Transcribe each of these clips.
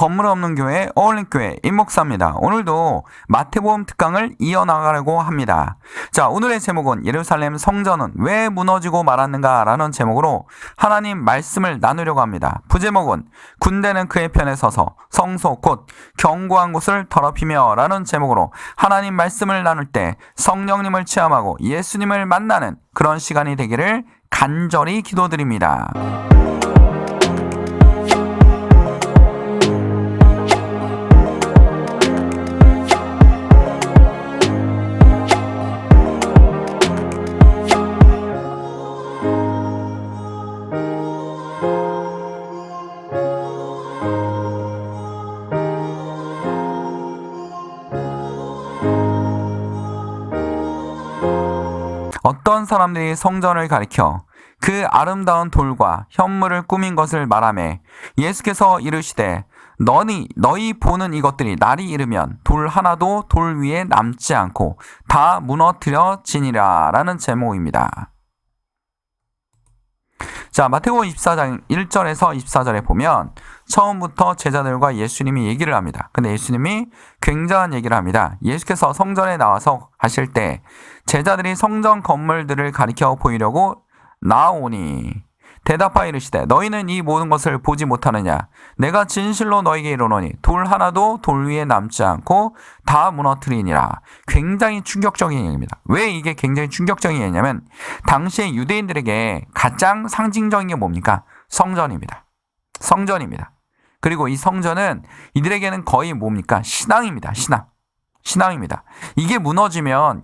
건물 없는 교회 어울림교회 임목사입니다. 오늘도 마태복음 특강을 이어나가려고 합니다. 자, 오늘의 제목은 예루살렘 성전은 왜 무너지고 말았는가 라는 제목으로 하나님 말씀을 나누려고 합니다. 부제목은 군대는 그의 편에 서서 성소 곧 견고한 곳을 더럽히며 라는 제목으로 하나님 말씀을 나눌 때 성령님을 체험하고 예수님을 만나는 그런 시간이 되기를 간절히 기도드립니다. 어떤 사람들이 성전을 가리켜 그 아름다운 돌과 현물을 꾸민 것을 말하며 예수께서 이르시되 너희 보는 이것들이 날이 이르면 돌 하나도 돌 위에 남지 않고 다 무너뜨려지니라 라는 제목입니다. 자, 마태복음 24장 1절에서 24절에 보면 처음부터 제자들과 예수님이 얘기를 합니다. 근데 예수님이 굉장한 얘기를 합니다. 예수께서 성전에 나와서 하실 때 제자들이 성전 건물들을 가리켜 보이려고 나오니 대답하여 이르시되 너희는 이 모든 것을 보지 못하느냐? 내가 진실로 너희에게 이르노니 돌 하나도 돌 위에 남지 않고 다 무너뜨리니라. 굉장히 충격적인 얘기입니다. 왜 이게 굉장히 충격적인 얘기냐면 당시에 유대인들에게 가장 상징적인 게 뭡니까? 성전입니다. 성전입니다. 그리고 이 성전은 이들에게는 거의 뭡니까? 신앙입니다. 신앙입니다. 이게 무너지면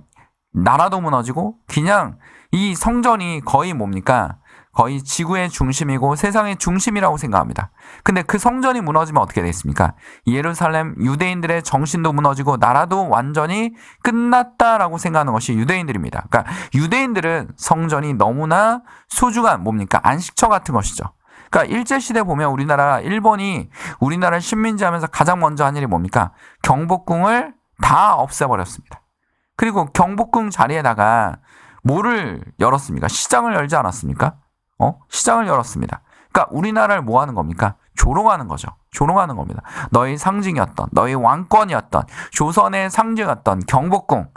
나라도 무너지고 그냥 이 성전이 거의 뭡니까? 거의 지구의 중심이고 세상의 중심이라고 생각합니다. 근데 그 성전이 무너지면 어떻게 되겠습니까? 예루살렘 유대인들의 정신도 무너지고 나라도 완전히 끝났다라고 생각하는 것이 유대인들입니다. 그러니까 유대인들은 성전이 너무나 소중한 뭡니까? 안식처 같은 것이죠. 그러니까 일제시대 보면 일본이 우리나라를 식민지하면서 가장 먼저 한 일이 뭡니까? 경복궁을 다 없애버렸습니다. 그리고 경복궁 자리에다가 뭐를 열었습니까? 시장을 열지 않았습니까? 시장을 열었습니다. 그러니까 우리나라를 뭐 하는 겁니까? 조롱하는 거죠. 조롱하는 겁니다. 너희 상징이었던, 너희 왕권이었던, 조선의 상징이었던 경복궁.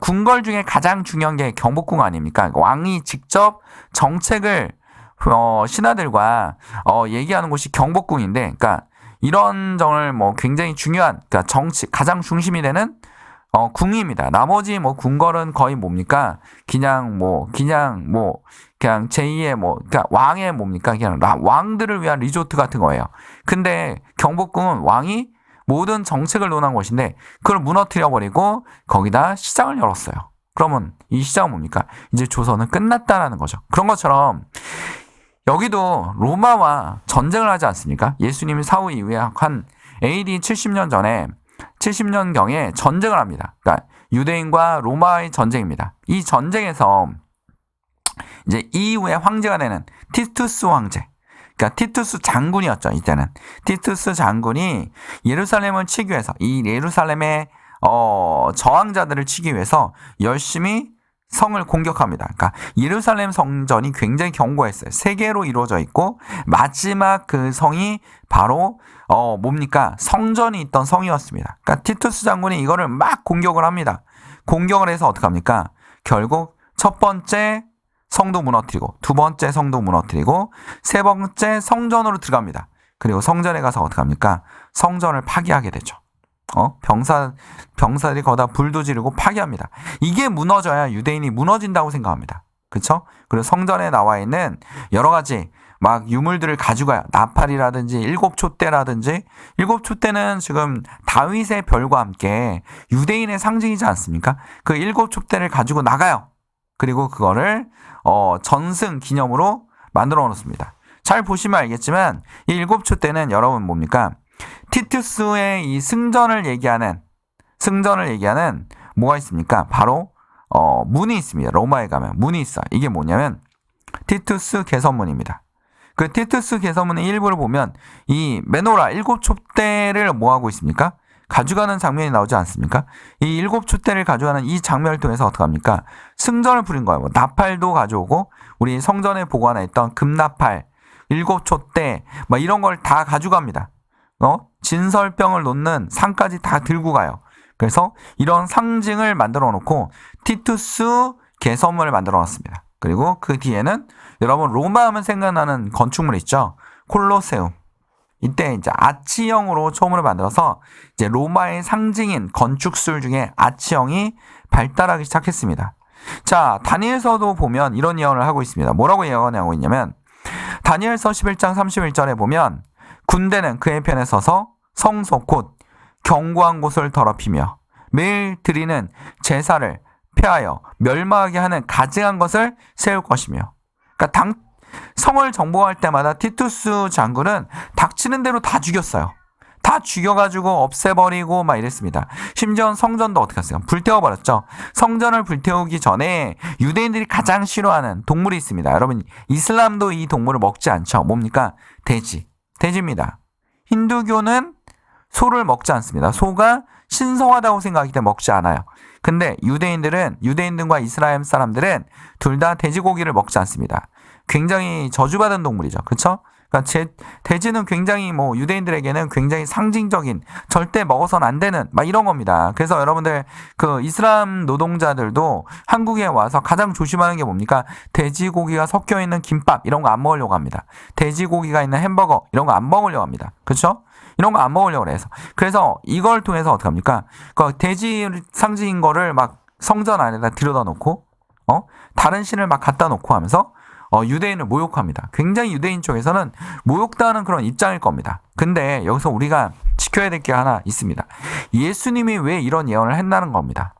궁궐 중에 가장 중요한 게 경복궁 아닙니까? 왕이 직접 정책을 신하들과 얘기하는 곳이 경복궁인데, 그러니까 이런 점을 굉장히 중요한, 그러니까 가장 중심이 되는 궁입니다. 나머지 궁궐은 거의 뭡니까? 그냥 제2의 그러니까 왕의 뭡니까? 그냥 왕들을 위한 리조트 같은 거예요. 근데 경복궁은 왕이 모든 정책을 논한 곳인데 그걸 무너뜨려버리고 거기다 시장을 열었어요. 그러면 이 시장은 뭡니까? 이제 조선은 끝났다라는 거죠. 그런 것처럼 여기도 로마와 전쟁을 하지 않습니까? 예수님이 사후 이후에 한 AD 70년 전에 70년경에 전쟁을 합니다. 그러니까 유대인과 로마의 전쟁입니다. 이 전쟁에서 이제 이후에 황제가 되는 티투스 황제, 그러니까 티투스 장군이었죠. 이때는 티투스 장군이 예루살렘을 치기 위해서 이 예루살렘의 저항자들을 치기 위해서 열심히 성을 공격합니다. 그러니까 예루살렘 성전이 굉장히 견고했어요. 3개로 이루어져 있고 마지막 그 성이 바로 뭡니까? 성전이 있던 성이었습니다. 그러니까 티투스 장군이 이거를 막 공격을 합니다. 공격을 해서 어떻게 합니까? 결국 첫 번째 성도 무너뜨리고 두 번째 성도 무너뜨리고 세 번째 성전으로 들어갑니다. 그리고 성전에 가서 어떻게 합니까? 성전을 파괴하게 되죠. 병사들이 거기다 불도 지르고 파괴합니다. 이게 무너져야 유대인이 무너진다고 생각합니다. 그렇죠? 그리고 성전에 나와 있는 여러 가지 유물들을 가져가요. 나팔이라든지 일곱촛대라든지, 일곱촛대는 지금 다윗의 별과 함께 유대인의 상징이지 않습니까? 그 일곱촛대를 가지고 나가요. 그리고 그거를 전승 기념으로 만들어 놓습니다. 잘 보시면 알겠지만 이 일곱촛대는 여러분 뭡니까? 티투스의 이 승전을 얘기하는 뭐가 있습니까? 바로 문이 있습니다. 로마에 가면 문이 있어요. 이게 뭐냐면 티투스 개선문입니다. 그 티투스 개선문의 일부를 보면 이 메노라 일곱촛대를 뭐 하고 있습니까? 가져가는 장면이 나오지 않습니까? 이 일곱촛대를 가져가는 이 장면을 통해서 어떻게 합니까? 승전을 부린 거예요. 나팔도 가져오고 우리 성전에 보관했던 금나팔, 일곱촛대 이런 걸 다 가져갑니다. 진설병을 놓는 상까지 다 들고 가요. 그래서 이런 상징을 만들어 놓고 티투스 개선문을 만들어 놨습니다. 그리고 그 뒤에는 여러분 로마 하면 생각나는 건축물 있죠? 콜로세움. 이때 이제 아치형으로 처음으로 만들어서 이제 로마의 상징인 건축술 중에 아치형이 발달하기 시작했습니다. 자, 다니엘서도 보면 이런 예언을 하고 있습니다. 뭐라고 예언하고 있냐면 다니엘서 11장 31절에 보면 군대는 그의 편에 서서 성소 곧 견고한 곳을 더럽히며 매일 드리는 제사를 폐하여 멸망하게 하는 가증한 것을 세울 것이며, 그러니까 성을 정복할 때마다 티투스 장군은 닥치는 대로 다 죽였어요. 다 죽여가지고 없애버리고 막 이랬습니다. 심지어 성전도 어떻게 했어요? 불태워버렸죠. 성전을 불태우기 전에 유대인들이 가장 싫어하는 동물이 있습니다. 여러분, 이슬람도 이 동물을 먹지 않죠. 뭡니까? 돼지입니다. 힌두교는 소를 먹지 않습니다. 소가 신성하다고 생각하기 때문에 먹지 않아요. 근데 유대인들과 이스라엘 사람들은 둘 다 돼지고기를 먹지 않습니다. 굉장히 저주받은 동물이죠. 그렇죠? 그러니까 돼지는 굉장히 유대인들에게는 굉장히 상징적인, 절대 먹어서는 안 되는 막 이런 겁니다. 그래서 여러분들 그 이슬람 노동자들도 한국에 와서 가장 조심하는 게 뭡니까? 돼지고기가 섞여 있는 김밥 이런 거 안 먹으려고 합니다. 돼지고기가 있는 햄버거 이런 거 안 먹으려고 합니다. 그렇죠? 이런 거 안 먹으려고 해서. 그래서 이걸 통해서 어떻게 합니까? 그 돼지 상징인 거를 막 성전 안에다 들여다 놓고 다른 신을 막 갖다 놓고 하면서 유대인을 모욕합니다. 굉장히 유대인 쪽에서는 모욕당하는 그런 입장일 겁니다. 근데 여기서 우리가 지켜야 될 게 하나 있습니다. 예수님이 왜 이런 예언을 했다는 겁니다.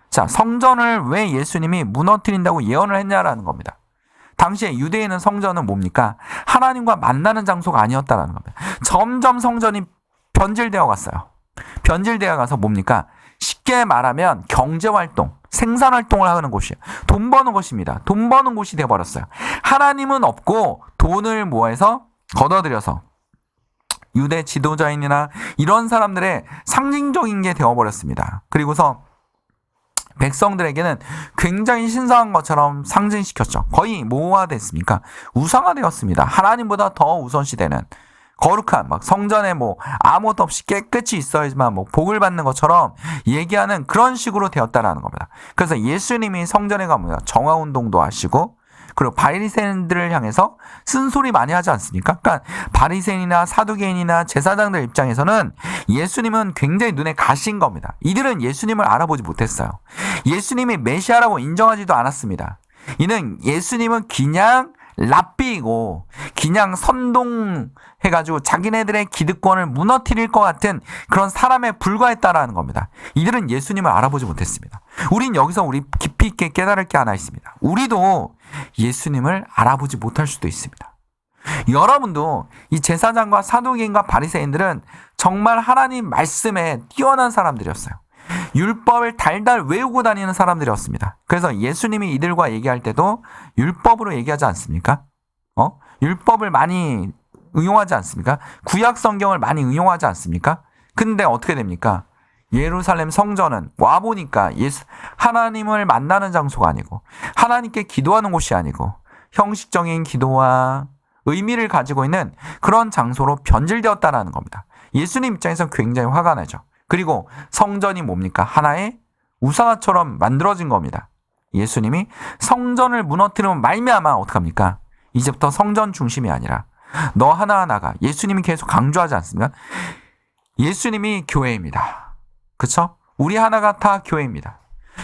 자, 성전을 왜 예수님이 무너뜨린다고 예언을 했냐라는 겁니다. 당시에 유대인은 성전은 뭡니까? 하나님과 만나는 장소가 아니었다라는 겁니다. 점점 성전이 변질되어 갔어요. 변질되어 가서 뭡니까? 쉽게 말하면 경제활동, 생산활동을 하는 곳이에요. 돈 버는 곳입니다. 돈 버는 곳이 되어버렸어요. 하나님은 없고 돈을 모아서 걷어들여서 유대 지도자인이나 이런 사람들의 상징적인 게 되어버렸습니다. 그리고서 백성들에게는 굉장히 신성한 것처럼 상징시켰죠. 거의 뭐가 됐습니까? 우상화되었습니다. 하나님보다 더 우선시되는 거룩한 성전에 아무것도 없이 깨끗이 있어야지만 복을 받는 것처럼 얘기하는 그런 식으로 되었다라는 겁니다. 그래서 예수님이 성전에 가면 정화운동도 하시고, 그리고 바리새인들을 향해서 쓴소리 많이 하지 않습니까? 그러니까 바리새인이나 사두개인이나 제사장들 입장에서는 예수님은 굉장히 눈에 가신 겁니다. 이들은 예수님을 알아보지 못했어요. 예수님이 메시아라고 인정하지도 않았습니다. 이는 예수님은 그냥 랍비이고 그냥 선동해가지고 자기네들의 기득권을 무너뜨릴 것 같은 그런 사람에 불과했다라는 겁니다. 이들은 예수님을 알아보지 못했습니다. 우린 여기서 우리 깊이 있게 깨달을 게 하나 있습니다. 우리도 예수님을 알아보지 못할 수도 있습니다. 여러분도 이 제사장과 사두개인과 바리새인들은 정말 하나님 말씀에 뛰어난 사람들이었어요. 율법을 달달 외우고 다니는 사람들이었습니다. 그래서 예수님이 이들과 얘기할 때도 율법으로 얘기하지 않습니까? 율법을 많이 응용하지 않습니까? 구약 성경을 많이 응용하지 않습니까? 근데 어떻게 됩니까? 예루살렘 성전은 와보니까 하나님을 만나는 장소가 아니고 하나님께 기도하는 곳이 아니고 형식적인 기도와 의미를 가지고 있는 그런 장소로 변질되었다는 겁니다. 예수님 입장에서 굉장히 화가 나죠. 그리고 성전이 뭡니까? 하나의 우상화처럼 만들어진 겁니다. 예수님이 성전을 무너뜨리면 말미암아 어떡합니까? 이제부터 성전 중심이 아니라 너 하나하나가, 예수님이 계속 강조하지 않습니까? 예수님이 교회입니다. 그렇죠? 우리 하나가 다 교회입니다.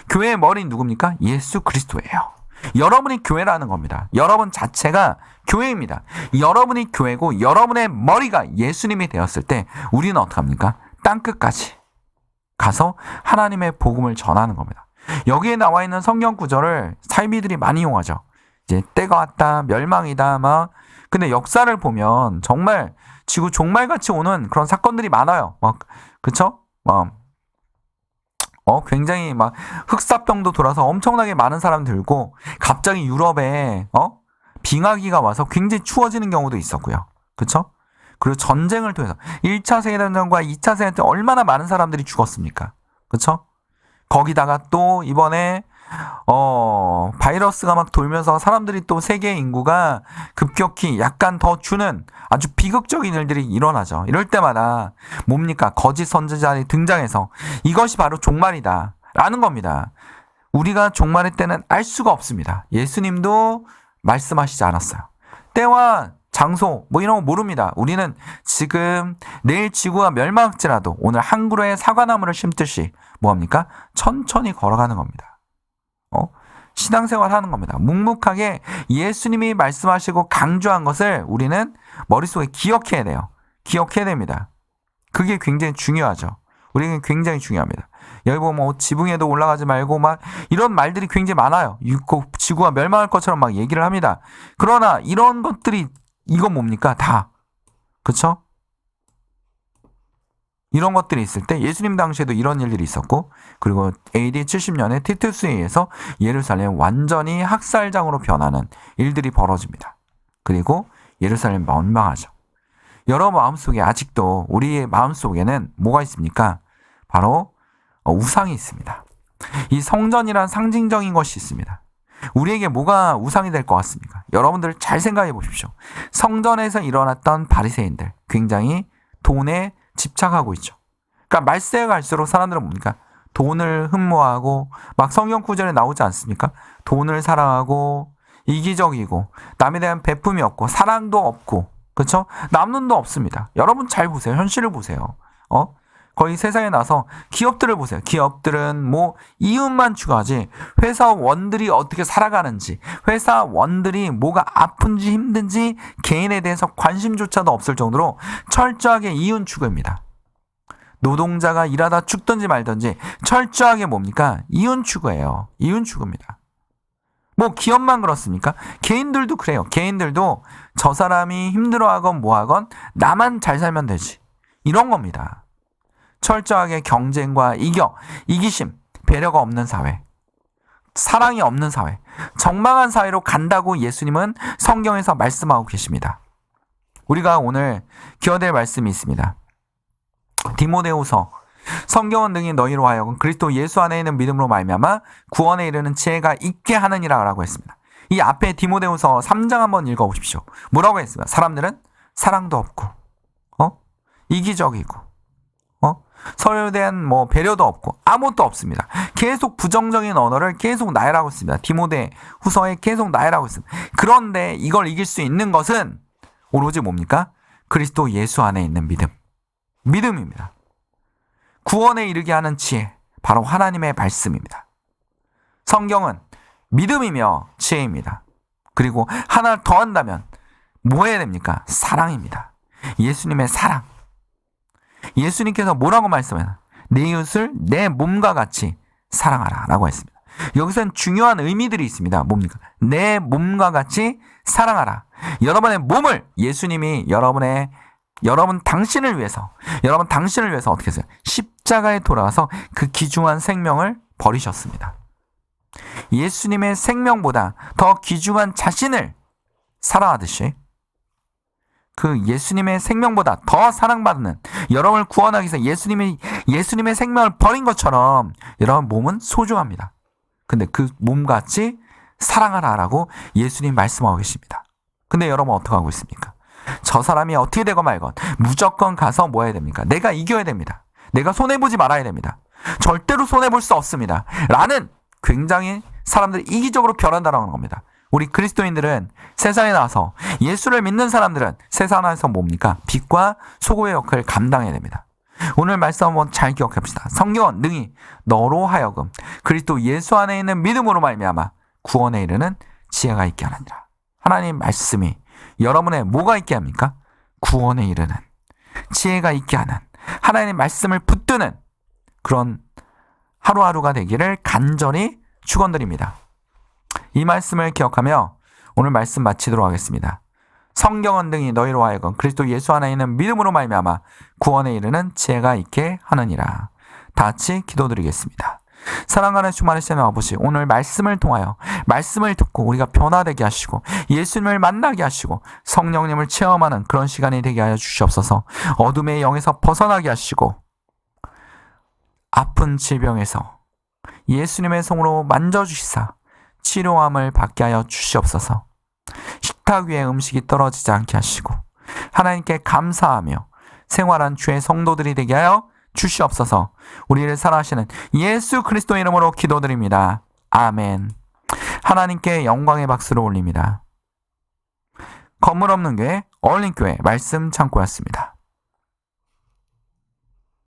교회의 머리는 누굽니까? 예수 그리스도예요. 여러분이 교회라는 겁니다. 여러분 자체가 교회입니다. 여러분이 교회고 여러분의 머리가 예수님이 되었을 때 우리는 어떡합니까? 땅끝까지 가서 하나님의 복음을 전하는 겁니다. 여기에 나와 있는 성경 구절을 사이비들이 많이 이용하죠. 이제 때가 왔다, 멸망이다, 근데 역사를 보면 정말 지구 종말같이 오는 그런 사건들이 많아요. 그쵸? 굉장히 흑사병도 돌아서 엄청나게 많은 사람 들고, 갑자기 유럽에, 빙하기가 와서 굉장히 추워지는 경우도 있었고요. 그쵸? 그리고 전쟁을 통해서 1차 세계대전과 2차 세계대전 때 얼마나 많은 사람들이 죽었습니까? 그렇죠? 거기다가 또 이번에 바이러스가 막 돌면서 사람들이 또 세계 인구가 급격히 약간 더 주는 아주 비극적인 일들이 일어나죠. 이럴 때마다 뭡니까? 거짓 선지자들이 등장해서 이것이 바로 종말이다 라는 겁니다. 우리가 종말의 때는 알 수가 없습니다. 예수님도 말씀하시지 않았어요. 때와 장소 뭐 이런 거 모릅니다. 우리는 지금 내일 지구가 멸망할지라도 오늘 한 그루의 사과나무를 심듯이 뭐합니까? 천천히 걸어가는 겁니다. 신앙생활 하는 겁니다. 묵묵하게 예수님이 말씀하시고 강조한 것을 우리는 머릿속에 기억해야 돼요. 기억해야 됩니다. 그게 굉장히 중요하죠. 우리는 굉장히 중요합니다. 여기 보면 뭐 지붕에도 올라가지 말고 막 이런 말들이 굉장히 많아요. 지구가 멸망할 것처럼 막 얘기를 합니다. 그러나 이런 것들이 이건 뭡니까? 다. 그쵸? 이런 것들이 있을 때 예수님 당시에도 이런 일들이 있었고 그리고 AD 70년에 티투스에 의해서 예루살렘 완전히 학살장으로 변하는 일들이 벌어집니다. 그리고 예루살렘 멸망하죠. 여러 마음속에 아직도 우리의 마음속에는 뭐가 있습니까? 바로 우상이 있습니다. 이 성전이란 상징적인 것이 있습니다. 우리에게 뭐가 우상이 될 것 같습니까? 여러분들 잘 생각해 보십시오. 성전에서 일어났던 바리새인들 굉장히 돈에 집착하고 있죠. 그러니까 말세가 갈수록 사람들은 뭡니까? 돈을 흠모하고 막 성경 구절에 나오지 않습니까? 돈을 사랑하고 이기적이고 남에 대한 베품이 없고 사랑도 없고 그렇죠? 남는 도 없습니다. 여러분 잘 보세요. 현실을 보세요. 거의 세상에 나서 기업들을 보세요. 기업들은 뭐 이윤만 추구하지 회사원들이 어떻게 살아가는지 회사원들이 뭐가 아픈지 힘든지 개인에 대해서 관심조차도 없을 정도로 철저하게 이윤 추구입니다. 노동자가 일하다 죽든지 말든지 철저하게 뭡니까? 이윤 추구예요. 이윤 추구입니다. 뭐 기업만 그렇습니까? 개인들도 그래요. 개인들도 저 사람이 힘들어하건 뭐하건 나만 잘 살면 되지. 이런 겁니다. 철저하게 경쟁과 이기심, 배려가 없는 사회, 사랑이 없는 사회, 정망한 사회로 간다고 예수님은 성경에서 말씀하고 계십니다. 우리가 오늘 기억해야 될 말씀이 있습니다. 디모데후서 성경은 능히 너희로 하여금 그리스도 예수 안에 있는 믿음으로 말미암아 구원에 이르는 지혜가 있게 하느니라 라고 했습니다. 이 앞에 디모데후서 3장 한번 읽어보십시오. 뭐라고 했습니까? 사람들은 사랑도 없고 이기적이고 서로에 대한 뭐 배려도 없고 아무것도 없습니다. 계속 부정적인 언어를 계속 나열하고 있습니다. 디모데 후서에 계속 나열하고 있습니다. 그런데 이걸 이길 수 있는 것은 오로지 뭡니까? 그리스도 예수 안에 있는 믿음입니다. 구원에 이르게 하는 지혜, 바로 하나님의 말씀입니다. 성경은 믿음이며 지혜입니다. 그리고 하나를 더 한다면 뭐 해야 됩니까? 사랑입니다. 예수님의 사랑. 예수님께서 뭐라고 말씀하셨나요? 내 이웃을 내 몸과 같이 사랑하라 라고 했습니다. 여기서는 중요한 의미들이 있습니다. 뭡니까? 내 몸과 같이 사랑하라. 여러분의 몸을 예수님이 당신을 위해서 어떻게 했어요? 십자가에 돌아가서 그 귀중한 생명을 버리셨습니다. 예수님의 생명보다 더 귀중한 자신을 사랑하듯이 그 예수님의 생명보다 더 사랑받는 여러분을 구원하기 위해서 예수님의 생명을 버린 것처럼 여러분 몸은 소중합니다. 근데 그 몸같이 사랑하라라고 예수님 말씀하고 계십니다. 근데 여러분 어떻게 하고 있습니까? 저 사람이 어떻게 되고 말건 무조건 가서 뭐 해야 됩니까? 내가 이겨야 됩니다. 내가 손해보지 말아야 됩니다. 절대로 손해볼 수 없습니다. 라는 굉장히 사람들이 이기적으로 변한다는 겁니다. 우리 그리스도인들은 세상에 나와서 예수를 믿는 사람들은 세상 안에서 뭡니까? 빛과 소금의 역할을 감당해야 됩니다. 오늘 말씀 한번 잘 기억해봅시다. 성경은 능히 너로 하여금 그리스도 예수 안에 있는 믿음으로 말미암아 구원에 이르는 지혜가 있게 하느니라. 하나님 말씀이 여러분의 뭐가 있게 합니까? 구원에 이르는 지혜가 있게 하는 하나님의 말씀을 붙드는 그런 하루하루가 되기를 간절히 축원드립니다. 이 말씀을 기억하며 오늘 말씀 마치도록 하겠습니다. 성경은 등이 너희로 하여금 그리스도 예수 안에 있는 믿음으로 말미암아 구원에 이르는 지혜가 있게 하느니라. 다 같이 기도드리겠습니다. 사랑하는 주만의 아버지, 오늘 말씀을 통하여 말씀을 듣고 우리가 변화되게 하시고 예수님을 만나게 하시고 성령님을 체험하는 그런 시간이 되게 하여 주시옵소서. 어둠의 영에서 벗어나게 하시고 아픈 질병에서 예수님의 손으로 만져주시사 치료함을 받게 하여 주시옵소서. 식탁 위에 음식이 떨어지지 않게 하시고 하나님께 감사하며 생활한 주의 성도들이 되게 하여 주시옵소서. 우리를 사랑하시는 예수 그리스도 이름으로 기도드립니다. 아멘. 하나님께 영광의 박수를 올립니다. 건물 없는 교회, 얼린교회 말씀 창고였습니다.